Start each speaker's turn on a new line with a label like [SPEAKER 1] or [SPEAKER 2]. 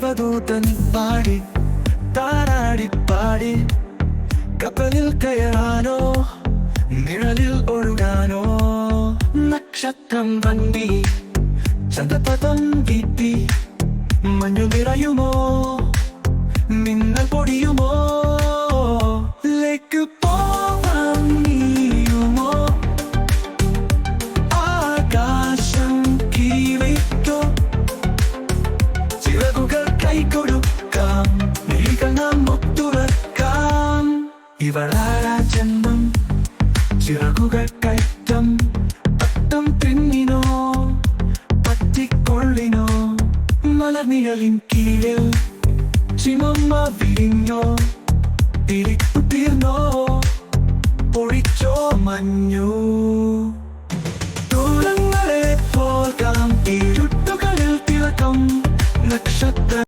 [SPEAKER 1] ദേവദൂതൻ പാടി താരാടിപ്പാടി കപ്പലിൽ കയറാനോ നിഴലിൽ ഒഴുകാനോ നക്ഷത്രം വണ്ടി ചന്ദ്രപഥം വീട്ടി മഞ്ഞു നിറയുമോ മിന്നൽ പൊടിയുമോ ലേക്ക് പോവാൻ നീയുമോ ആകാശം കീറിക്കോ ചിറകുകൾ കൈകൊടുക്കാം മിഴികൾ നാം ഒത്തുറക്കാം ഇവളാരാ ജന്മം ചിറകുകൾ കയറ്റം പട്ടം പിന്നിനോ പറ്റിക്കൊള്ളിനോ മലർനിഴലിൻ കീഴിൽ ചിമമ്മ വിരിഞ്ഞോ തിരിക്കു തീർന്നോ പൊഴിച്ചോ മഞ്ഞു ദൂരങ്ങളെ പോകാം ഇരുട്ടുകളിൽ തിളക്കം നക്ഷത്ര